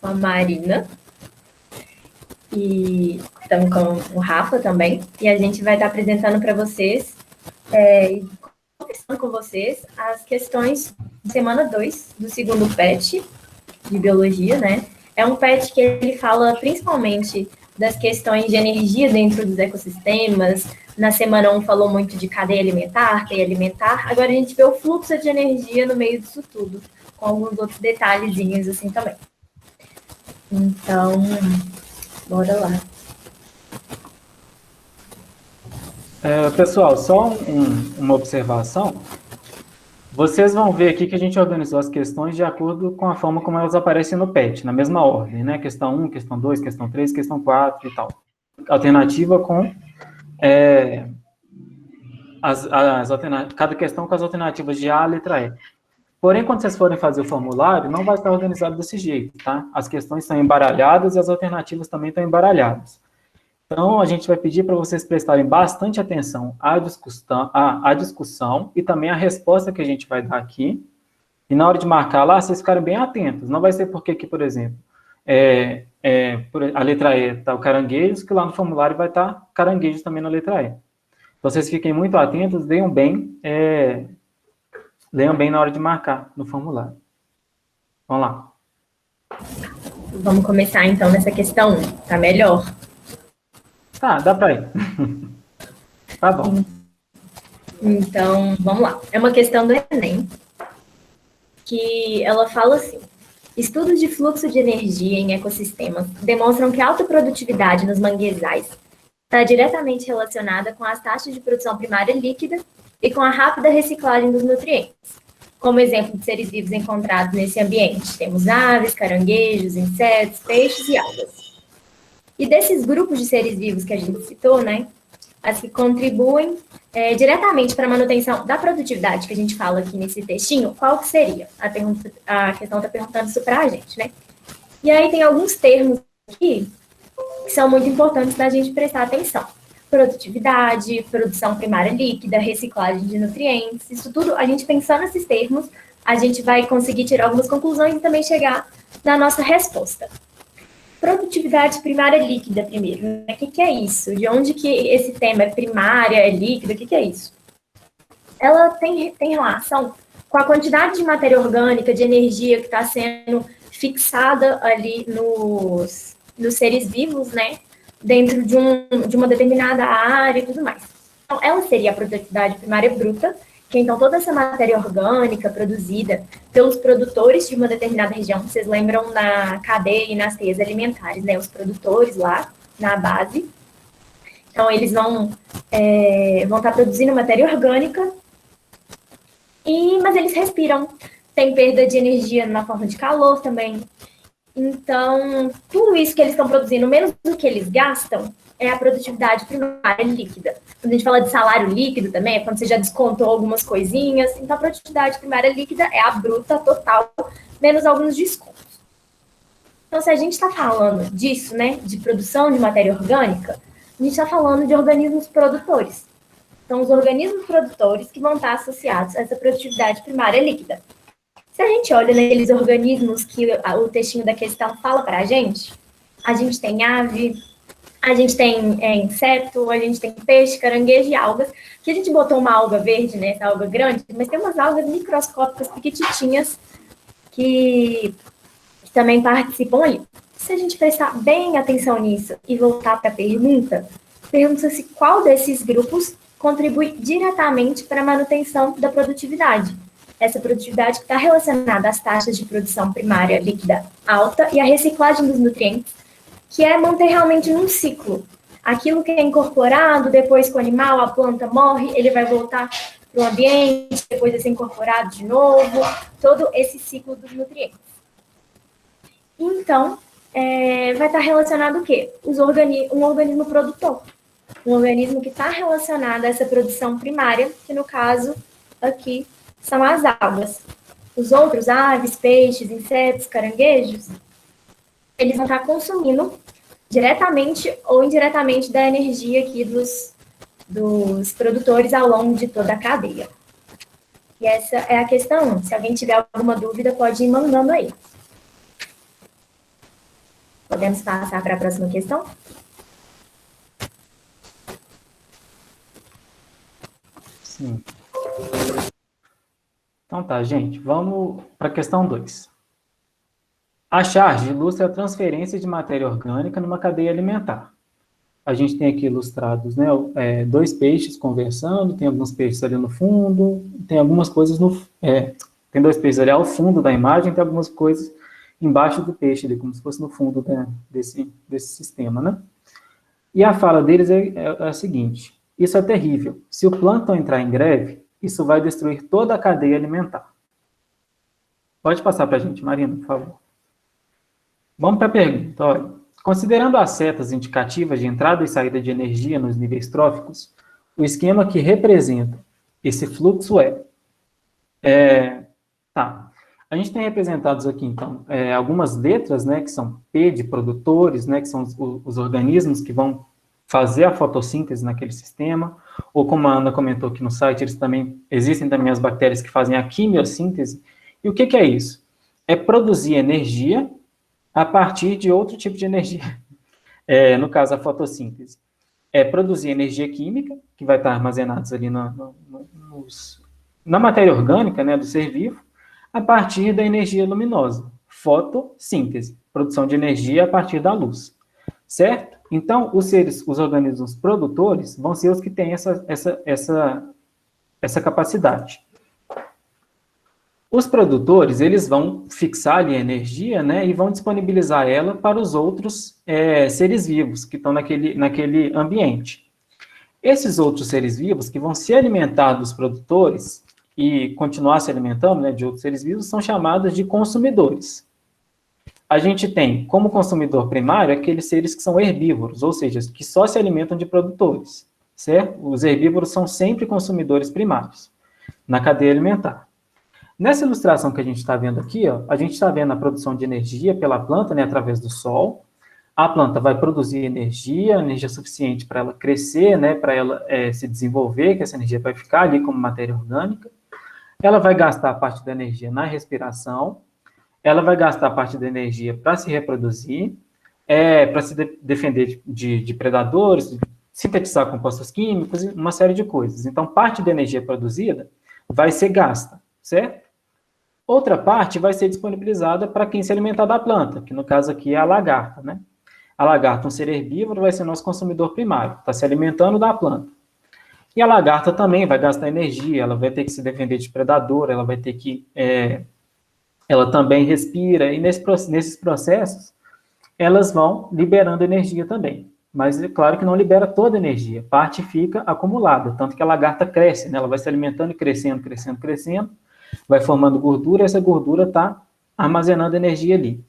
com a Marina e estamos com o Rafa também. E a gente vai estar apresentando para vocês, conversando com vocês, as questões de semana 2 do segundo PET de biologia, né? É um PET que ele fala principalmente das questões de energia dentro dos ecossistemas. Na semana 1 falou muito de cadeia alimentar. Agora a gente vê o fluxo de energia no meio disso tudo, com alguns outros detalhezinhos assim também. Então, bora lá. Pessoal, só uma observação. Vocês vão ver aqui que a gente organizou as questões de acordo com a forma como elas aparecem no PET, na mesma ordem, né? Questão 1, questão 2, questão 3, questão 4 e tal. Alternativa com cada questão com as alternativas de A a letra E. Porém, quando vocês forem fazer o formulário, não vai estar organizado desse jeito, tá? As questões estão embaralhadas e as alternativas também estão embaralhadas. Então, a gente vai pedir para vocês prestarem bastante atenção à discussão e também à resposta que a gente vai dar aqui. E na hora de marcar lá, vocês ficarem bem atentos. Não vai ser porque aqui, por exemplo, a letra E está o caranguejos, que lá no formulário vai estar caranguejos também na letra E. Então, vocês fiquem muito atentos, leiam bem na hora de marcar no formulário. Vamos lá. Vamos começar, então, nessa questão 1. Tá melhor? Tá, dá para ir. Tá bom. Então, vamos lá. É uma questão do Enem, que ela fala assim: estudos de fluxo de energia em ecossistemas demonstram que a alta produtividade nos manguezais está diretamente relacionada com as taxas de produção primária líquida e com a rápida reciclagem dos nutrientes. Como exemplo de seres vivos encontrados nesse ambiente, temos aves, caranguejos, insetos, peixes e algas. E desses grupos de seres vivos que a gente citou, né, as que contribuem diretamente para a manutenção da produtividade que a gente fala aqui nesse textinho, qual que seria? A questão está perguntando isso para a gente, né? E aí tem alguns termos aqui que são muito importantes para a gente prestar atenção. Produtividade, produção primária líquida, reciclagem de nutrientes, isso tudo, a gente pensando nesses termos, a gente vai conseguir tirar algumas conclusões e também chegar na nossa resposta. Produtividade primária líquida, primeiro. O que é isso? De onde que esse tema é primária, é líquida? O que é isso? Ela tem relação com a quantidade de matéria orgânica, de energia que está sendo fixada ali nos seres vivos, né? Dentro de uma determinada área e tudo mais. Então, ela seria a produtividade primária bruta, que então toda essa matéria orgânica produzida pelos produtores de uma determinada região, vocês lembram na cadeia e nas teias alimentares, né? Os produtores lá na base. Então, eles vão estar produzindo matéria orgânica, mas eles respiram. Tem perda de energia na forma de calor também. Então, tudo isso que eles estão produzindo, menos do que eles gastam, é a produtividade primária líquida. Quando a gente fala de salário líquido também, é quando você já descontou algumas coisinhas. Então, a produtividade primária líquida é a bruta total, menos alguns descontos. Então, se a gente está falando disso, né, de produção de matéria orgânica, a gente está falando de organismos produtores. Então, os organismos produtores que vão estar associados a essa produtividade primária líquida. Se a gente olha naqueles organismos que o textinho da questão fala para a gente tem ave, a gente tem inseto, a gente tem peixe, caranguejo e algas, que a gente botou uma alga verde, né, essa alga grande, mas tem umas algas microscópicas, pequititinhas, que também participam aí. Se a gente prestar bem atenção nisso e voltar para a pergunta-se qual desses grupos contribui diretamente para a manutenção da produtividade. Essa produtividade que está relacionada às taxas de produção primária líquida alta e à reciclagem dos nutrientes, que é manter realmente num ciclo. Aquilo que é incorporado, depois que o animal, a planta morre, ele vai voltar para o ambiente, depois de ser incorporado de novo, todo esse ciclo dos nutrientes. Então, vai estar relacionado o quê? Um organismo produtor. Um organismo que está relacionado a essa produção primária, que no caso aqui são as algas. Os outros, aves, peixes, insetos, caranguejos, eles vão estar consumindo diretamente ou indiretamente da energia aqui dos produtores ao longo de toda a cadeia. E essa é a questão 1. Se alguém tiver alguma dúvida, pode ir mandando aí. Podemos passar para a próxima questão? Sim. Então tá, gente, vamos para a questão 2. A charge ilustra a transferência de matéria orgânica numa cadeia alimentar. A gente tem aqui ilustrados, né, dois peixes conversando, tem alguns peixes ali no fundo, tem algumas coisas tem dois peixes ali ao fundo da imagem, tem algumas coisas embaixo do peixe, ali, como se fosse no fundo desse sistema, né? E a fala deles é a seguinte: isso é terrível. Se o plâncton entrar em greve, isso vai destruir toda a cadeia alimentar. Pode passar para a gente, Marina, por favor. Vamos para a pergunta. Olha, considerando as setas indicativas de entrada e saída de energia nos níveis tróficos, o esquema que representa esse fluxo tá. A gente tem representados aqui, então, algumas letras, né, que são P de produtores, né, que são os organismos que vão fazer a fotossíntese naquele sistema, ou como a Ana comentou aqui no site, existem também as bactérias que fazem a quimiossíntese. E o que é isso? É produzir energia a partir de outro tipo de energia, no caso a fotossíntese. É produzir energia química, que vai estar armazenados ali na matéria orgânica, né, do ser vivo, a partir da energia luminosa, fotossíntese, produção de energia a partir da luz, certo? Então, os organismos produtores vão ser os que têm essa capacidade. Os produtores, eles vão fixar ali a energia, né, e vão disponibilizar ela para os outros seres vivos que estão naquele ambiente. Esses outros seres vivos que vão se alimentar dos produtores e continuar se alimentando, né, de outros seres vivos, são chamados de consumidores. A gente tem como consumidor primário aqueles seres que são herbívoros, ou seja, que só se alimentam de produtores, certo? Os herbívoros são sempre consumidores primários na cadeia alimentar. Nessa ilustração que a gente está vendo aqui, ó, a gente está vendo a produção de energia pela planta, né, através do sol. A planta vai produzir energia suficiente para ela crescer, né, para ela se desenvolver, que essa energia vai ficar ali como matéria orgânica. Ela vai gastar parte da energia na respiração, ela vai gastar parte da energia para se reproduzir, para se defender de predadores, sintetizar compostos químicos, uma série de coisas. Então, parte da energia produzida vai ser gasta, certo? Outra parte vai ser disponibilizada para quem se alimentar da planta, que no caso aqui é a lagarta, né? A lagarta, um ser herbívoro, vai ser nosso consumidor primário, está se alimentando da planta. E a lagarta também vai gastar energia, ela vai ter que se defender de predador, ela vai ter que... ela também respira, e nesses processos, elas vão liberando energia também. Mas é claro que não libera toda a energia, parte fica acumulada, tanto que a lagarta cresce, né? Ela vai se alimentando e crescendo, crescendo, crescendo, vai formando gordura, e essa gordura está armazenando energia ali.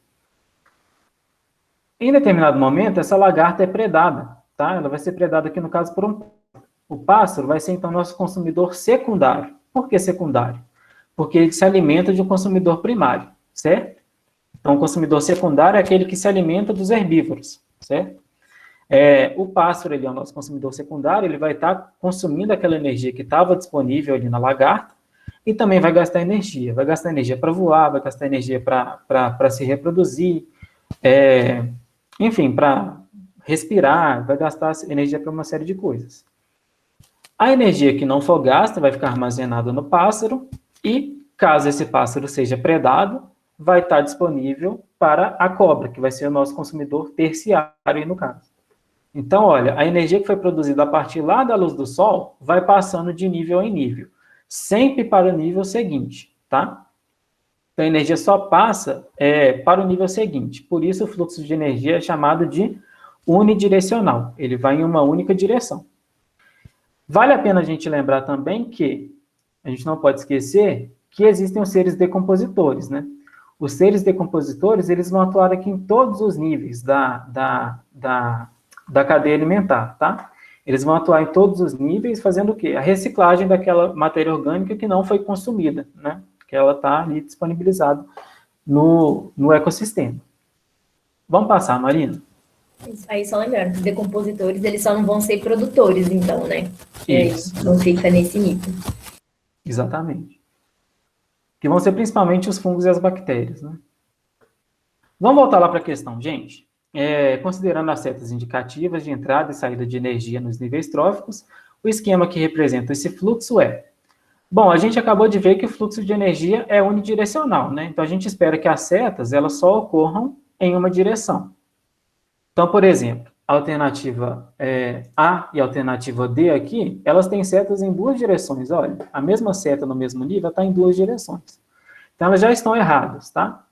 Em determinado momento, essa lagarta é predada, tá? Ela vai ser predada aqui, no caso, por um pássaro. O pássaro vai ser, então, nosso consumidor secundário. Por que secundário? Porque ele se alimenta de um consumidor primário, certo? Então, o consumidor secundário é aquele que se alimenta dos herbívoros, certo? O pássaro, ele é o nosso consumidor secundário, ele vai estar consumindo aquela energia que estava disponível ali na lagarta e também vai gastar energia para voar, vai gastar energia para se reproduzir, enfim, para respirar, vai gastar energia para uma série de coisas. A energia que não for gasta vai ficar armazenada no pássaro e, caso esse pássaro seja predado, vai estar disponível para a cobra, que vai ser o nosso consumidor terciário aí no caso. Então, olha, a energia que foi produzida a partir lá da luz do sol vai passando de nível em nível, sempre para o nível seguinte, tá? Então, a energia só passa para o nível seguinte. Por isso, o fluxo de energia é chamado de unidirecional. Ele vai em uma única direção. Vale a pena a gente lembrar também que a gente não pode esquecer que existem os seres decompositores, né? Os seres decompositores, eles vão atuar aqui em todos os níveis da cadeia alimentar, tá? Eles vão atuar em todos os níveis, fazendo o quê? A reciclagem daquela matéria orgânica que não foi consumida, né? Que ela está ali disponibilizada no ecossistema. Vamos passar, Marina? Isso aí, só lembrando, os decompositores, eles só não vão ser produtores, então, né? Isso. Não fica nesse nível. Exatamente. Que vão ser principalmente os fungos e as bactérias, né? Vamos voltar lá para a questão, gente. considerando as setas indicativas de entrada e saída de energia nos níveis tróficos, o esquema que representa esse fluxo é... Bom, a gente acabou de ver que o fluxo de energia é unidirecional, né? Então, a gente espera que as setas, elas só ocorram em uma direção. Então, por exemplo, a alternativa A e a alternativa D aqui, elas têm setas em duas direções. Olha, a mesma seta no mesmo nível está em duas direções. Então, elas já estão erradas, tá?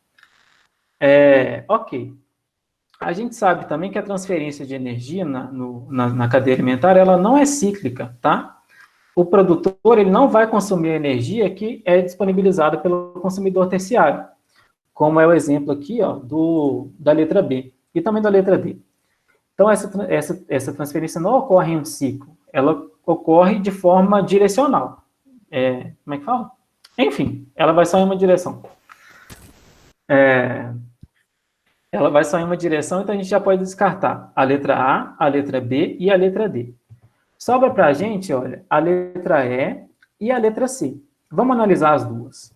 Ok. A gente sabe também que a transferência de energia na cadeia alimentar, ela não é cíclica, tá? O produtor, ele não vai consumir a energia que é disponibilizada pelo consumidor terciário, como é o exemplo aqui, ó, da letra B e também da letra D. Então, essa transferência não ocorre em um ciclo, ela ocorre de forma direcional. Como é que fala? Enfim, ela vai só em uma direção. Ela vai só em uma direção, então a gente já pode descartar a letra A, a letra B e a letra D. Sobra para a gente, olha, a letra E e a letra C. Vamos analisar as duas.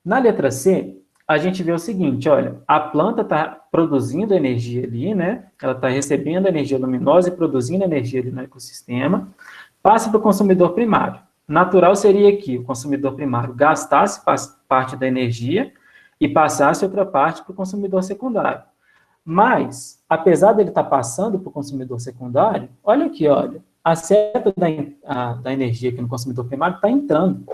Na letra C, a gente vê o seguinte, olha, a planta está produzindo energia ali, né? Ela está recebendo energia luminosa e produzindo energia ali no ecossistema, passa para o consumidor primário. Natural seria que o consumidor primário gastasse parte da energia e passasse outra parte para o consumidor secundário. Mas, apesar dele estar passando para o consumidor secundário, olha aqui, olha, a seta da energia aqui no consumidor primário está entrando.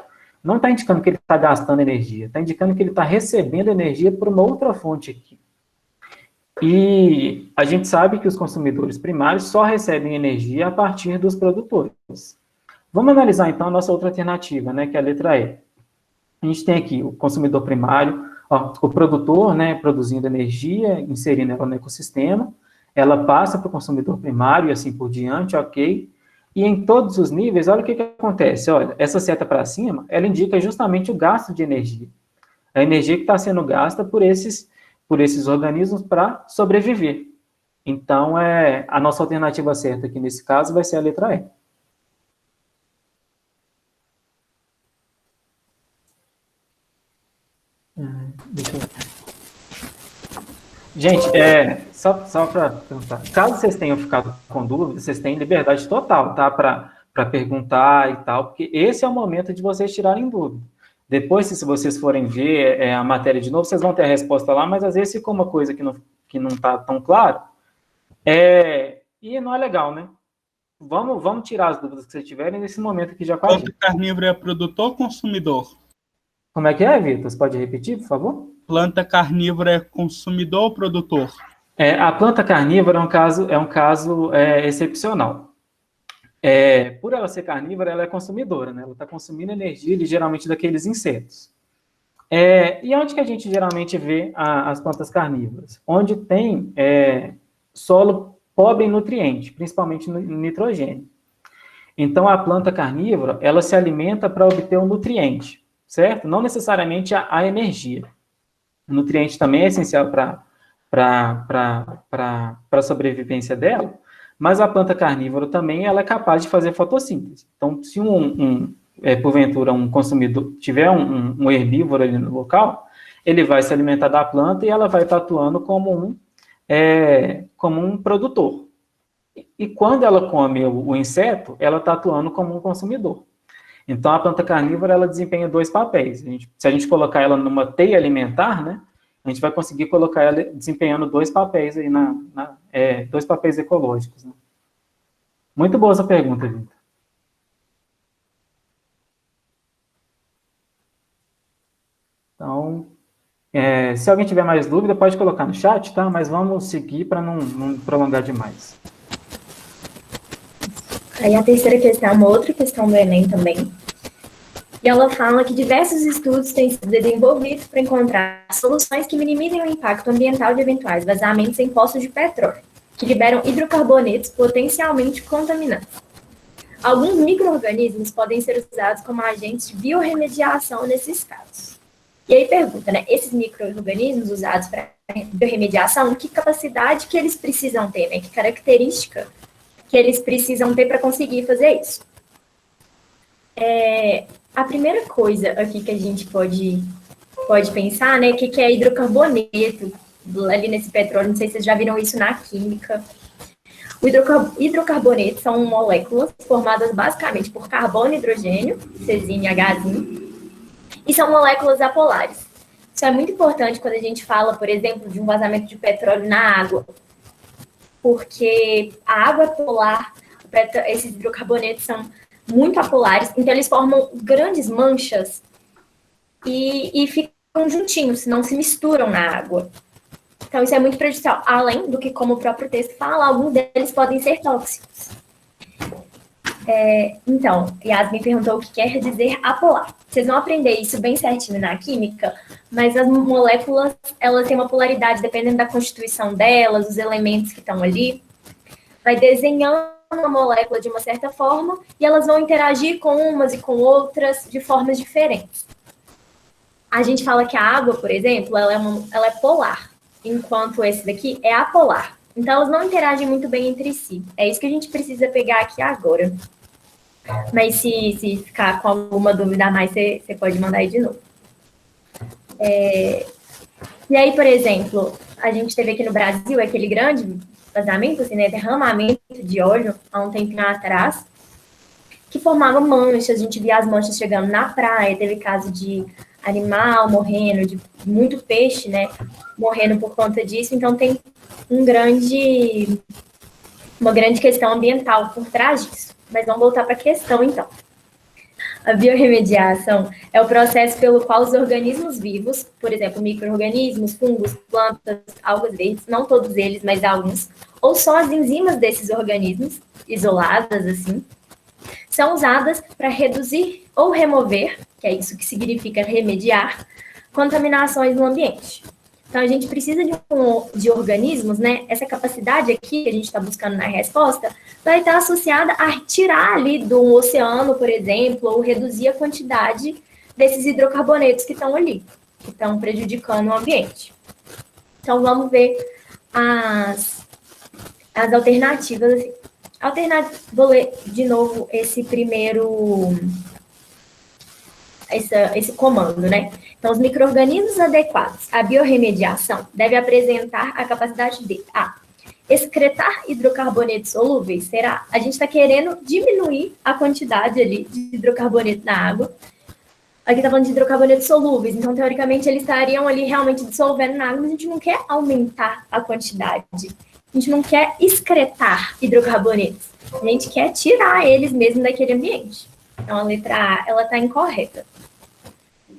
Não está indicando que ele está gastando energia, está indicando que ele está recebendo energia por uma outra fonte aqui. E a gente sabe que os consumidores primários só recebem energia a partir dos produtores. Vamos analisar, então, a nossa outra alternativa, né, que é a letra E. A gente tem aqui o consumidor primário, o produtor, né, produzindo energia, inserindo ela no ecossistema, ela passa para o consumidor primário e assim por diante, ok? E em todos os níveis, olha o que acontece, olha, essa seta para cima, ela indica justamente o gasto de energia. A energia que está sendo gasta por esses organismos para sobreviver. Então, a nossa alternativa certa aqui nesse caso vai ser a letra E. Deixa eu ver. Gente, só para perguntar, caso vocês tenham ficado com dúvidas, vocês têm liberdade total, tá? Para perguntar e tal, porque esse é o momento de vocês tirarem dúvida. Depois, se vocês forem ver a matéria de novo, vocês vão ter a resposta lá, mas às vezes ficou uma coisa que não está tão claro, e não é legal, né? Vamos tirar as dúvidas que vocês tiverem nesse momento aqui já com a gente. Planta carnívora é produtor ou consumidor? Como é que é, Vitor? Você pode repetir, por favor? Planta carnívora é consumidor ou produtor? A planta carnívora é um caso excepcional. Por ela ser carnívora, ela é consumidora, né? Ela está consumindo energia, geralmente, daqueles insetos. E onde que a gente geralmente vê as plantas carnívoras? Onde tem solo pobre em nutriente, principalmente no nitrogênio. Então, a planta carnívora, ela se alimenta para obter o nutriente, certo? Não necessariamente a energia. O nutriente também é essencial para a sobrevivência dela, mas a planta carnívora também ela é capaz de fazer fotossíntese. Então, se porventura um consumidor tiver um herbívoro ali no local, ele vai se alimentar da planta e ela vai estar atuando como um produtor. E quando ela come o inseto, ela está atuando como um consumidor. Então, a planta carnívora, ela desempenha dois papéis. Se a gente colocar ela numa teia alimentar, né, a gente vai conseguir colocar ela desempenhando dois papéis aí dois papéis ecológicos. Né? Muito boa essa pergunta, Vitor. Então, se alguém tiver mais dúvida, pode colocar no chat, tá? Mas vamos seguir para não prolongar demais. Aí a terceira questão é uma outra questão do Enem também. E ela fala que diversos estudos têm sido desenvolvidos para encontrar soluções que minimizem o impacto ambiental de eventuais vazamentos em poços de petróleo, que liberam hidrocarbonetos potencialmente contaminantes. Alguns micro-organismos podem ser usados como agentes de biorremediação nesses casos. E aí pergunta, né, esses micro-organismos usados para biorremediação, que capacidade que eles precisam ter, né, que característica que eles precisam ter para conseguir fazer isso? A primeira coisa aqui que a gente pode pensar, né, que é hidrocarboneto, ali nesse petróleo, não sei se vocês já viram isso na química. O hidrocarbonetos são moléculas formadas basicamente por carbono e hidrogênio, Czinho e Hzinho, e são moléculas apolares. Isso é muito importante quando a gente fala, por exemplo, de um vazamento de petróleo na água, porque a água é polar, esses hidrocarbonetos são muito apolares, então eles formam grandes manchas e ficam juntinhos, não se misturam na água. Então, isso é muito prejudicial, além do que, como o próprio texto fala, alguns deles podem ser tóxicos. Então, Yasmin perguntou o que quer dizer apolar. Vocês vão aprender isso bem certinho na química, mas as moléculas, elas têm uma polaridade, dependendo da constituição delas, os elementos que estão ali, vai desenhando uma molécula de uma certa forma e elas vão interagir com umas e com outras de formas diferentes. A gente fala que a água, por exemplo, ela é polar, enquanto esse daqui é apolar. Então, elas não interagem muito bem entre si. É isso que a gente precisa pegar aqui agora. Mas se ficar com alguma dúvida a mais, você pode mandar aí de novo. E aí, por exemplo, a gente teve aqui no Brasil aquele grande vazamento, assim, né, derramamento de óleo há um tempinho atrás, que formava manchas, a gente via as manchas chegando na praia, teve caso de animal morrendo, de muito peixe, né, morrendo por conta disso, então tem uma grande questão ambiental por trás disso. Mas vamos voltar para a questão, então. A biorremediação é o processo pelo qual os organismos vivos, por exemplo, micro-organismos, fungos, plantas, algas verdes, não todos eles, mas alguns, ou só as enzimas desses organismos, isoladas, assim, são usadas para reduzir ou remover, que é isso que significa remediar, contaminações no ambiente. Então, a gente precisa de organismos, né? Essa capacidade aqui que a gente está buscando na resposta vai estar associada a tirar ali do oceano, por exemplo, ou reduzir a quantidade desses hidrocarbonetos que estão ali, que estão prejudicando o ambiente. Então, vamos ver as alternativas. Assim. Vou ler de novo esse comando, né? Então, os micro-organismos adequados à biorremediação devem apresentar a capacidade de excretar hidrocarbonetos solúveis. A gente está querendo diminuir a quantidade ali de hidrocarboneto na água. Aqui está falando de hidrocarbonetos solúveis, então, teoricamente, eles estariam ali realmente dissolvendo na água, mas a gente não quer aumentar a quantidade. A gente não quer excretar hidrocarbonetos. A gente quer tirar eles mesmo daquele ambiente. Então, a letra A, ela está incorreta.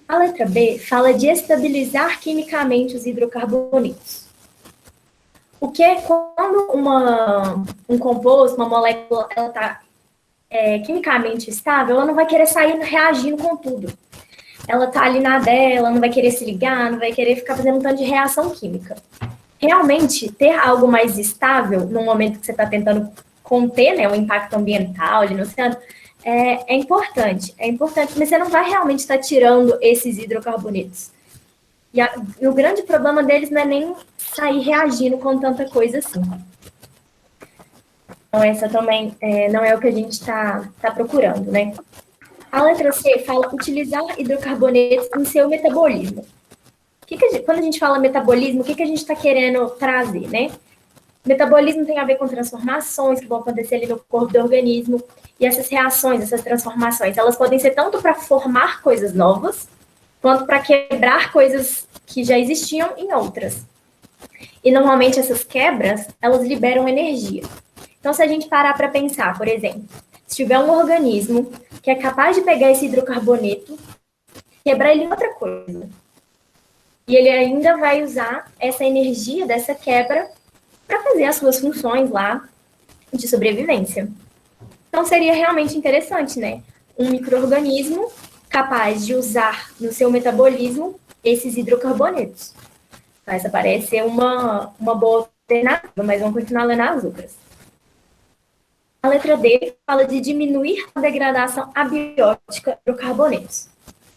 A letra B fala de estabilizar quimicamente os hidrocarbonetos. O que é quando um composto, uma molécula, ela está quimicamente estável, ela não vai querer sair reagindo com tudo. Ela está ali na dela, não vai querer se ligar, não vai querer ficar fazendo um tanto de reação química. Realmente, ter algo mais estável, no momento que você está tentando conter, né, o impacto ambiental ali no oceano, é importante, mas você não vai realmente estar tirando esses hidrocarbonetos. E o grande problema deles não é nem sair reagindo com tanta coisa assim. Então, essa também não é o que a gente está procurando, né? A letra C fala utilizar hidrocarbonetos em seu metabolismo. Quando a gente fala metabolismo, o que a gente está querendo trazer, né? Metabolismo tem a ver com transformações que vão acontecer ali no corpo do organismo. E essas reações, essas transformações, elas podem ser tanto para formar coisas novas, quanto para quebrar coisas que já existiam em outras. E normalmente essas quebras, elas liberam energia. Então, se a gente parar para pensar, por exemplo, se tiver um organismo que é capaz de pegar esse hidrocarboneto, quebrar ele em outra coisa, e ele ainda vai usar essa energia dessa quebra para fazer as suas funções lá de sobrevivência. Então, seria realmente interessante, né? Um micro-organismo capaz de usar no seu metabolismo esses hidrocarbonetos. Essa parece ser uma boa alternativa, mas vamos continuar lendo as outras. A letra D fala de diminuir a degradação abiótica de hidrocarbonetos.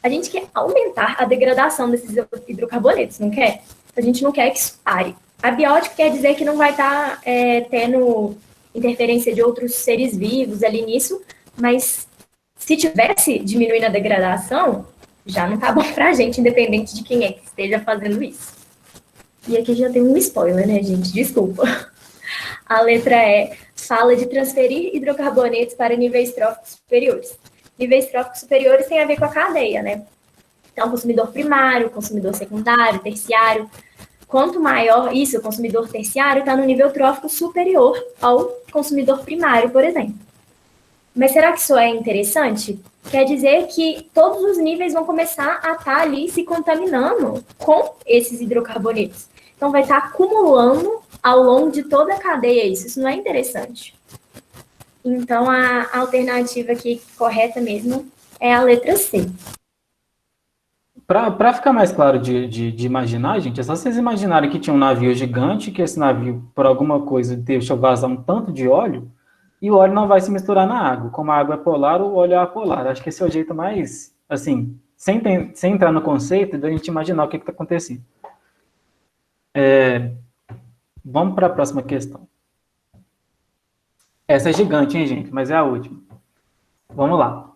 A gente quer aumentar a degradação desses hidrocarbonetos, não quer? A gente não quer que isso pare. Abiótico quer dizer que não vai estar tendo interferência de outros seres vivos ali nisso, mas se tivesse diminuindo a degradação, já não tá bom pra gente, independente de quem é que esteja fazendo isso. E aqui já tem um spoiler, né, gente? Desculpa. A letra E fala de transferir hidrocarbonetos para níveis tróficos superiores. Níveis tróficos superiores tem a ver com a cadeia, né? Então, consumidor primário, consumidor secundário, terciário. Quanto maior isso, o consumidor terciário está no nível trófico superior ao consumidor primário, por exemplo. Mas será que isso é interessante? Quer dizer que todos os níveis vão começar a estar ali se contaminando com esses hidrocarbonetos. Então, vai estar acumulando ao longo de toda a cadeia isso. Isso não é interessante. Então, a alternativa aqui correta mesmo é a letra C. Para ficar mais claro de imaginar, gente, é só vocês imaginarem que tinha um navio gigante, que esse navio, por alguma coisa, deixa vazar um tanto de óleo, e o óleo não vai se misturar na água. Como a água é polar, o óleo é apolar. Acho que esse é o jeito mais, assim, sem entrar no conceito, da gente imaginar o que está acontecendo. Vamos para a próxima questão. Essa é gigante, hein, gente? Mas é a última. Vamos lá.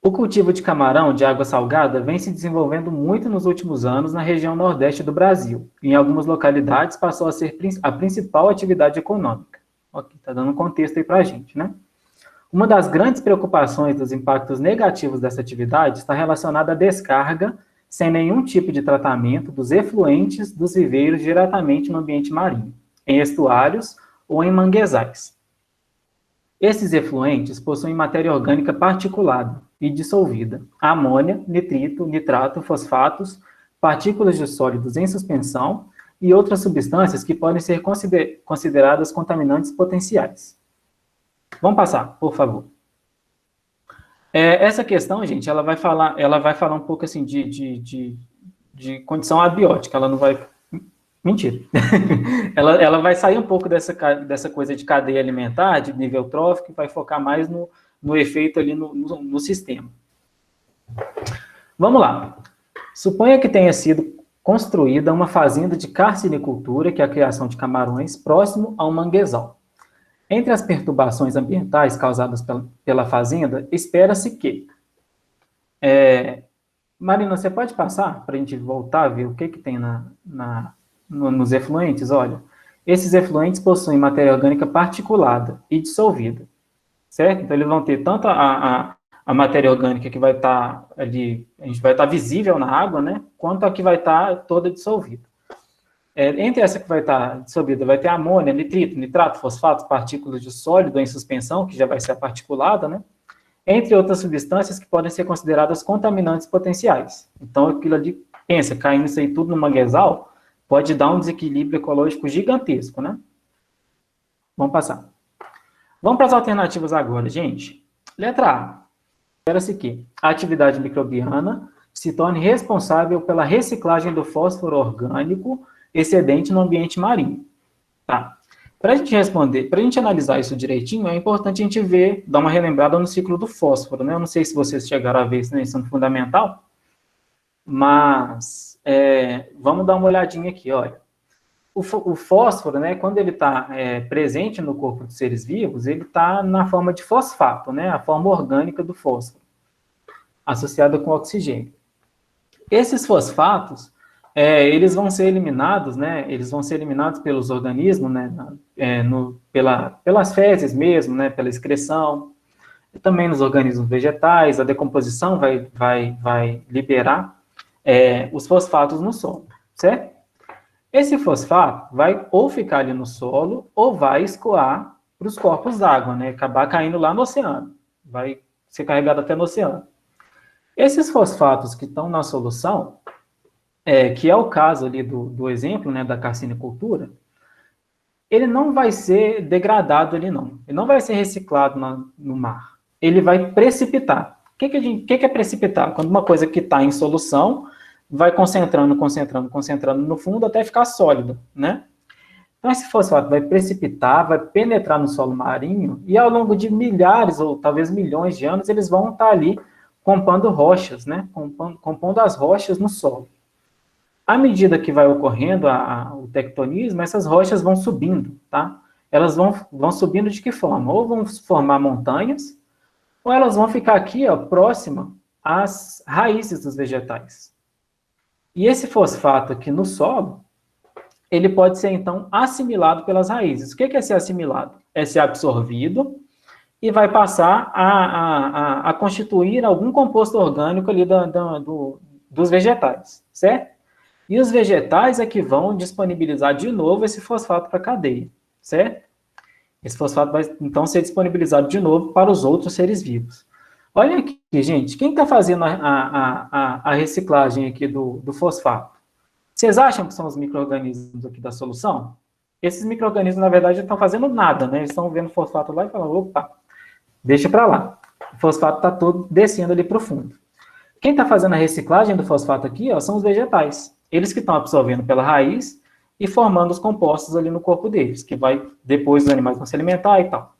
O cultivo de camarão de água salgada vem se desenvolvendo muito nos últimos anos na região nordeste do Brasil. Em algumas localidades passou a ser a principal atividade econômica. Ok, está dando um contexto aí para a gente, né? Uma das grandes preocupações dos impactos negativos dessa atividade está relacionada à descarga, sem nenhum tipo de tratamento, dos efluentes dos viveiros diretamente no ambiente marinho, em estuários ou em manguezais. Esses efluentes possuem matéria orgânica particulada e dissolvida, amônia, nitrito, nitrato, fosfatos, partículas de sólidos em suspensão e outras substâncias que podem ser consideradas contaminantes potenciais. Vamos passar, por favor. Essa questão, gente, ela vai falar um pouco assim de condição abiótica, ela não vai... Mentira. ela vai sair um pouco dessa coisa de cadeia alimentar, de nível trófico, e vai focar mais no efeito ali no sistema. Vamos lá. Suponha que tenha sido construída uma fazenda de carcinicultura, que é a criação de camarões, próximo a um manguezal. Entre as perturbações ambientais causadas pela fazenda, espera-se que... Marina, você pode passar para a gente voltar a ver o que tem nos efluentes? Olha, esses efluentes possuem matéria orgânica particulada e dissolvida, certo? Então, eles vão ter tanto a matéria orgânica que vai estar ali, a gente vai estar visível na água, né? Quanto a que vai estar toda dissolvida. Entre essa que vai estar dissolvida, vai ter amônia, nitrito, nitrato, fosfato, partículas de sólido em suspensão, que já vai ser a particulada, né? Entre outras substâncias que podem ser consideradas contaminantes potenciais. Então, aquilo ali, pensa, caindo isso aí tudo no manguezal, pode dar um desequilíbrio ecológico gigantesco, né? Vamos passar. Vamos para as alternativas agora, gente. Letra A. Espera-se que a atividade microbiana se torne responsável pela reciclagem do fósforo orgânico excedente no ambiente marinho. Tá. Para a gente responder, para a gente analisar isso direitinho, é importante a gente ver, dar uma relembrada no ciclo do fósforo, né? Eu não sei se vocês chegaram a ver isso no ensino fundamental, mas vamos dar uma olhadinha aqui, olha. O fósforo, né, quando ele está presente no corpo dos seres vivos, ele está na forma de fosfato, né, a forma orgânica do fósforo, associada com oxigênio. Esses fosfatos, eles vão ser eliminados, né, eles vão ser eliminados pelos organismos, né, pelas fezes mesmo, né, pela excreção, e também nos organismos vegetais, a decomposição vai liberar os fosfatos no solo, certo? Esse fosfato vai ou ficar ali no solo, ou vai escoar para os corpos d'água, né? Acabar caindo lá no oceano. Vai ser carregado até no oceano. Esses fosfatos que estão na solução, que é o caso ali do exemplo, né, da carcinicultura, ele não vai ser degradado ali, não. Ele não vai ser reciclado no mar. Ele vai precipitar. O que é precipitar? Quando uma coisa que está em solução vai concentrando no fundo até ficar sólido, né? Então, esse fosfato vai precipitar, vai penetrar no solo marinho e ao longo de milhares ou talvez milhões de anos, eles vão estar ali compondo rochas, né? Compondo as rochas no solo. À medida que vai ocorrendo o tectonismo, essas rochas vão subindo, tá? Elas vão subindo de que forma? Ou vão formar montanhas, ou elas vão ficar aqui, ó, próxima às raízes dos vegetais. E esse fosfato aqui no solo, ele pode ser, então, assimilado pelas raízes. O que é ser assimilado? É ser absorvido e vai passar a constituir algum composto orgânico ali dos vegetais, certo? E os vegetais é que vão disponibilizar de novo esse fosfato para a cadeia, certo? Esse fosfato vai, então, ser disponibilizado de novo para os outros seres vivos. Olha aqui, gente, quem está fazendo a reciclagem aqui do fosfato? Vocês acham que são os micro-organismos aqui da solução? Esses micro-organismos, na verdade, não estão fazendo nada, né? Eles estão vendo o fosfato lá e falam, opa, deixa para lá. O fosfato está todo descendo ali para o fundo. Quem está fazendo a reciclagem do fosfato aqui, ó, são os vegetais. Eles que estão absorvendo pela raiz e formando os compostos ali no corpo deles, que vai, depois os animais vão se alimentar e tal.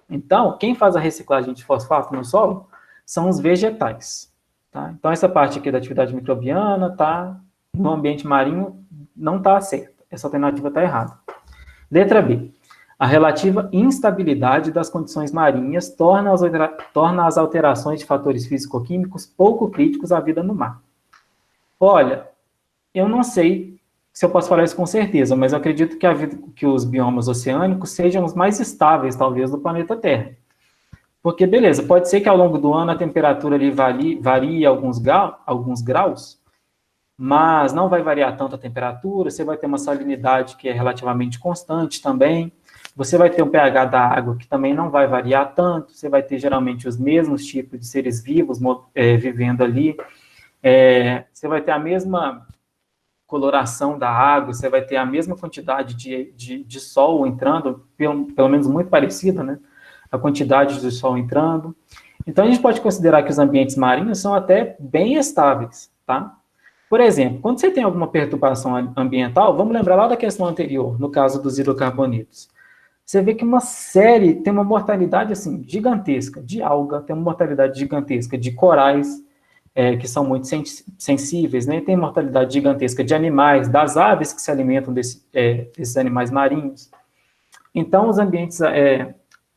Então, quem faz a reciclagem de fosfato no solo são os vegetais. Tá? Então, essa parte aqui da atividade microbiana tá no ambiente marinho não está certa. Essa alternativa está errada. Letra B. A relativa instabilidade das condições marinhas torna as alterações de fatores físico-químicos pouco críticos à vida no mar. Olha, eu não sei se eu posso falar isso com certeza, mas eu acredito que os biomas oceânicos sejam os mais estáveis, talvez, do planeta Terra. Porque, beleza, pode ser que ao longo do ano a temperatura ali varie alguns graus, mas não vai variar tanto a temperatura, você vai ter uma salinidade que é relativamente constante também, você vai ter um pH da água que também não vai variar tanto, você vai ter geralmente os mesmos tipos de seres vivos vivendo ali, você vai ter a mesma coloração da água, você vai ter a mesma quantidade de sol entrando, pelo menos muito parecida, né? A quantidade de sol entrando. Então, a gente pode considerar que os ambientes marinhos são até bem estáveis, tá? Por exemplo, quando você tem alguma perturbação ambiental, vamos lembrar lá da questão anterior, no caso dos hidrocarbonetos. Você vê que tem uma mortalidade, assim, gigantesca de alga, tem uma mortalidade gigantesca de corais, que são muito sensíveis, né? Tem mortalidade gigantesca de animais, das aves que se alimentam desses animais marinhos. Então, os ambientes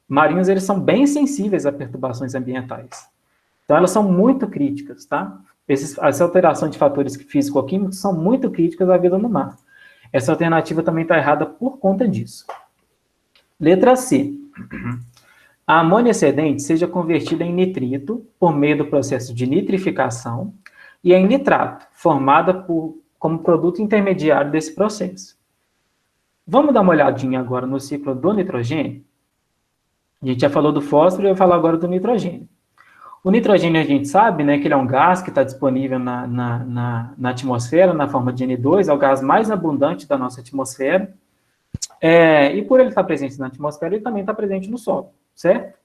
marinhos, eles são bem sensíveis a perturbações ambientais. Então, elas são muito críticas, tá? As alterações de fatores físico-químicos são muito críticas à vida no mar. Essa alternativa também está errada por conta disso. Letra C. A amônia excedente seja convertida em nitrito por meio do processo de nitrificação e em nitrato, formada como produto intermediário desse processo. Vamos dar uma olhadinha agora no ciclo do nitrogênio? A gente já falou do fósforo e eu vou falar agora do nitrogênio. O nitrogênio, a gente sabe, né, que ele é um gás que está disponível na atmosfera, na forma de N2, é o gás mais abundante da nossa atmosfera. E por ele estar presente na atmosfera, ele também está presente no solo, certo?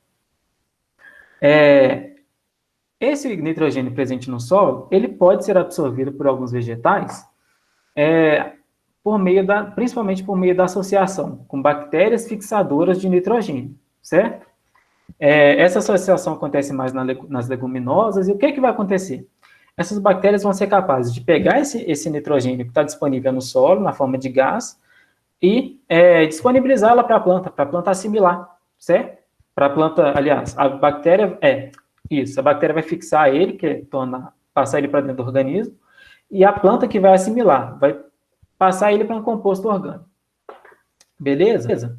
Esse nitrogênio presente no solo, ele pode ser absorvido por alguns vegetais, principalmente por meio da associação com bactérias fixadoras de nitrogênio, certo? Essa associação acontece mais nas leguminosas, e o que vai acontecer? Essas bactérias vão ser capazes de pegar esse nitrogênio que está disponível no solo, na forma de gás, e disponibilizá-la para a planta assimilar, certo? Para a planta, aliás, a bactéria vai fixar ele, passar ele para dentro do organismo, e a planta que vai assimilar, vai passar ele para um composto orgânico. Beleza?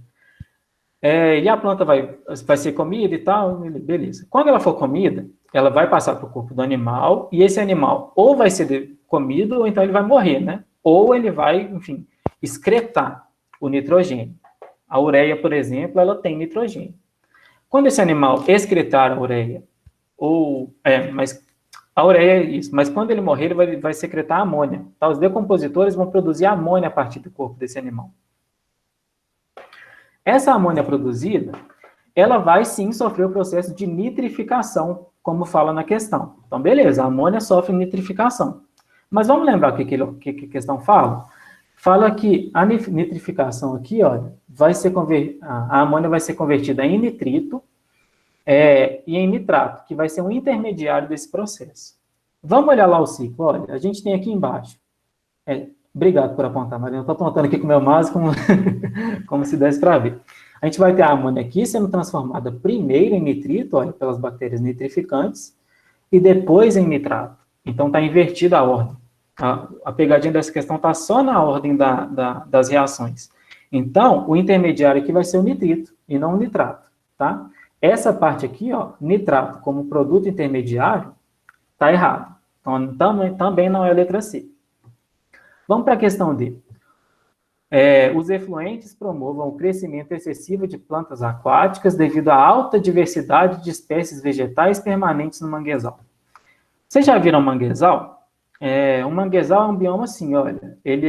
E a planta vai ser comida e tal, beleza. Quando ela for comida, ela vai passar para o corpo do animal, e esse animal ou vai ser comido, ou então ele vai morrer, né? Ou ele vai, enfim, excretar o nitrogênio. A ureia, por exemplo, ela tem nitrogênio. Quando esse animal excretar a ureia, mas a ureia é isso, mas quando ele morrer, ele vai secretar amônia. Tá? Os decompositores vão produzir amônia a partir do corpo desse animal. Essa amônia produzida, ela vai sim sofrer o processo de nitrificação, como fala na questão. Então, beleza, a amônia sofre nitrificação. Mas vamos lembrar o que a questão fala? Fala que a nitrificação aqui, olha, a amônia vai ser convertida em nitrito e em nitrato, que vai ser um intermediário desse processo. Vamos olhar lá o ciclo. Olha, a gente tem aqui embaixo. Obrigado por apontar, Mariana. Estou apontando aqui com o meu mouse como se desse para ver. A gente vai ter a amônia aqui sendo transformada primeiro em nitrito, olha, pelas bactérias nitrificantes, e depois em nitrato. Então, está invertida a ordem. A pegadinha dessa questão está só na ordem das reações. Então, o intermediário aqui vai ser o nitrito e não o nitrato, tá? Essa parte aqui, ó, nitrato como produto intermediário, está errado. Então, também não é a letra C. Vamos para a questão D. Os efluentes promovam o crescimento excessivo de plantas aquáticas devido à alta diversidade de espécies vegetais permanentes no manguezal. Vocês já viram manguezal? O manguezal é um bioma assim, olha, ele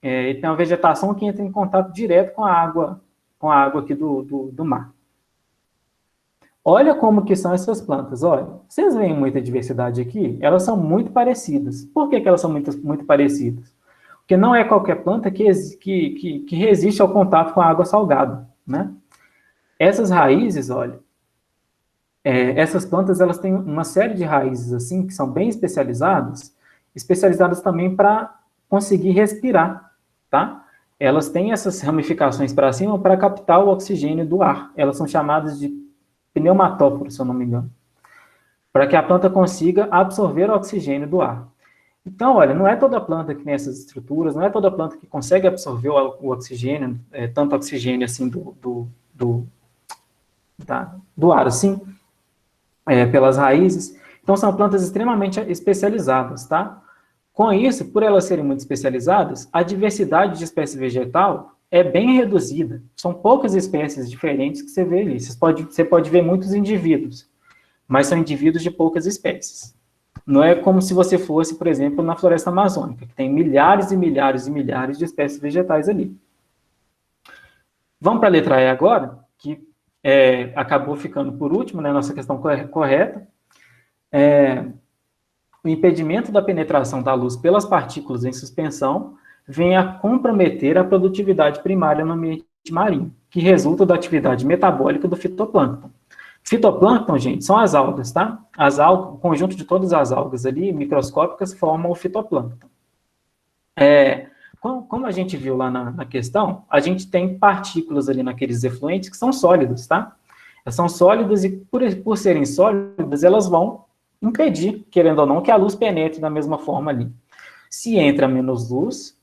tem uma vegetação que entra em contato direto com a água aqui do mar. Olha como que são essas plantas, olha, vocês veem muita diversidade aqui? Elas são muito parecidas. Por que elas são muito parecidas? Porque não é qualquer planta que resiste ao contato com a água salgada, né? Essas raízes, olha, essas plantas, elas têm uma série de raízes, assim, que são bem especializadas também para conseguir respirar, tá? Elas têm essas ramificações para cima para captar o oxigênio do ar. Elas são chamadas de pneumatóforos, se eu não me engano, para que a planta consiga absorver o oxigênio do ar. Então, olha, não é toda planta que tem essas estruturas, não é toda planta que consegue absorver o oxigênio, tanto oxigênio assim do ar, assim, pelas raízes. Então, são plantas extremamente especializadas, tá? Com isso, por elas serem muito especializadas, a diversidade de espécie vegetal é bem reduzida. São poucas espécies diferentes que você vê ali. Você pode ver muitos indivíduos, mas são indivíduos de poucas espécies. Não é como se você fosse, por exemplo, na floresta amazônica, que tem milhares e milhares e milhares de espécies vegetais ali. Vamos para a letra E agora, que acabou ficando por último, né, nossa questão correta. O impedimento da penetração da luz pelas partículas em suspensão vem a comprometer a produtividade primária no ambiente marinho, que resulta da atividade metabólica do fitoplâncton. Fitoplâncton, gente, são as algas, tá? O conjunto de todas as algas ali, microscópicas, formam o fitoplâncton. Como a gente viu lá na questão, a gente tem partículas ali naqueles efluentes que são sólidos, tá? Elas são sólidas e, por serem sólidas, elas vão impedir, querendo ou não, que a luz penetre da mesma forma ali. Se entra menos luz,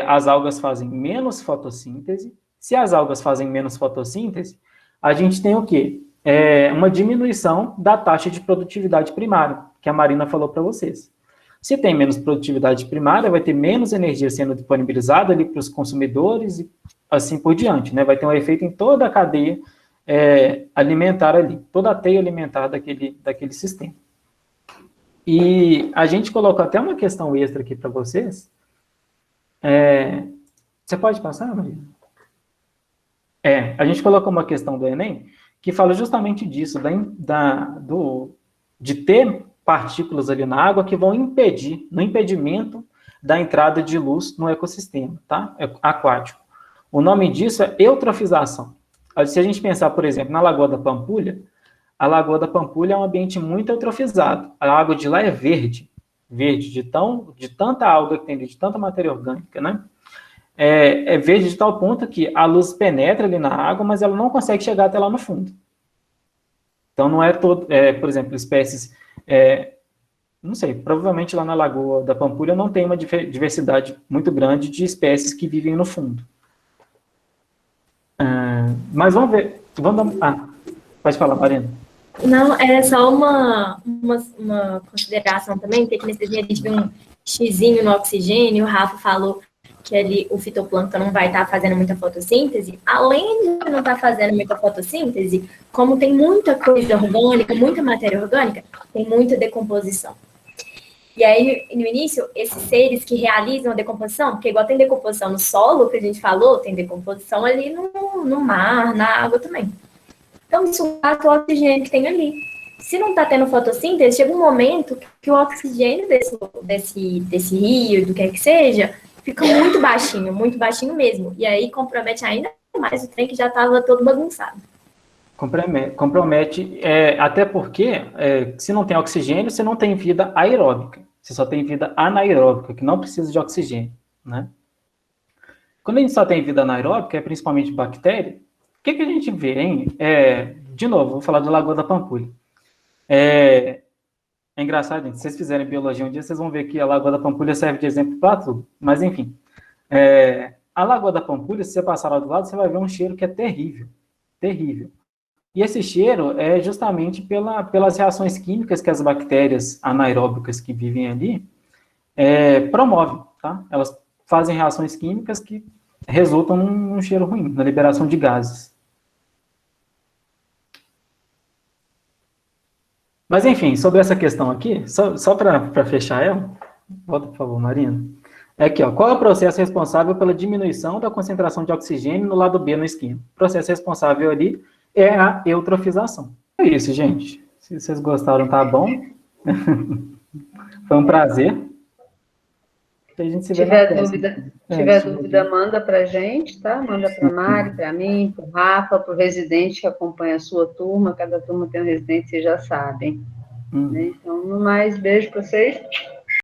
as algas fazem menos fotossíntese. Se as algas fazem menos fotossíntese, a gente tem o quê? Uma diminuição da taxa de produtividade primária, que a Marina falou para vocês. Se tem menos produtividade primária, vai ter menos energia sendo disponibilizada ali para os consumidores e assim por diante, né? Vai ter um efeito em toda a cadeia alimentar ali, toda a teia alimentar daquele sistema. E a gente colocou até uma questão extra aqui para vocês. Você pode passar, Marina? A gente colocou uma questão do Enem que fala justamente disso, de ter partículas ali na água que vão impedir, no impedimento da entrada de luz no ecossistema, tá? Aquático. O nome disso é eutrofização. Se a gente pensar, por exemplo, na Lagoa da Pampulha, a Lagoa da Pampulha é um ambiente muito eutrofizado. A água de lá é verde, de tanta alga que tem ali, de tanta matéria orgânica, né? É verde de tal ponto que a luz penetra ali na água, mas ela não consegue chegar até lá no fundo. Então, não é todo, por exemplo, espécies, não sei, provavelmente lá na Lagoa da Pampulha não tem uma diversidade muito grande de espécies que vivem no fundo. Mas vamos ver, pode falar, Marina. Não, é só uma consideração também, porque aqui nesse desenho a gente vê um xizinho no oxigênio, o Rafa falou que ali o fitoplâncton não vai estar fazendo muita fotossíntese. Além de não estar fazendo muita fotossíntese, como tem muita coisa orgânica, muita matéria orgânica, tem muita decomposição. E aí, no início, esses seres que realizam a decomposição, porque igual tem decomposição no solo, que a gente falou, tem decomposição ali no mar, na água também. Então, isso gasta o oxigênio que tem ali. Se não está tendo fotossíntese, chega um momento que o oxigênio desse rio, do que seja, fica muito baixinho mesmo. E aí compromete ainda mais o trem que já estava todo bagunçado. Compromete, até porque, se não tem oxigênio, você não tem vida aeróbica. Você só tem vida anaeróbica, que não precisa de oxigênio, né? Quando a gente só tem vida anaeróbica, principalmente bactéria, o que a gente vê, hein? De novo, vou falar da Lagoa da Pampulha. É engraçado, gente. Se vocês fizerem biologia um dia, vocês vão ver que a Lagoa da Pampulha serve de exemplo para tudo. Mas, enfim. A Lagoa da Pampulha, se você passar lá do lado, você vai ver um cheiro que é terrível. Terrível. E esse cheiro é justamente pelas reações químicas que as bactérias anaeróbicas que vivem ali promovem, tá? Elas fazem reações químicas que resultam num cheiro ruim, na liberação de gases. Mas, enfim, sobre essa questão aqui, só para fechar ela, volta, por favor, Marina. É aqui, ó, qual é o processo responsável pela diminuição da concentração de oxigênio no lado B no esquema? O processo responsável ali é a eutrofização. É isso, gente. Se vocês gostaram, tá bom. Foi um prazer. A gente se vê na próxima. Tiver dúvida, manda para a gente, tá? Manda para a Mari, para mim, para o Rafa, para o residente que acompanha a sua turma. Cada turma tem um residente, vocês já sabem. Né? Então, no mais, beijo para vocês.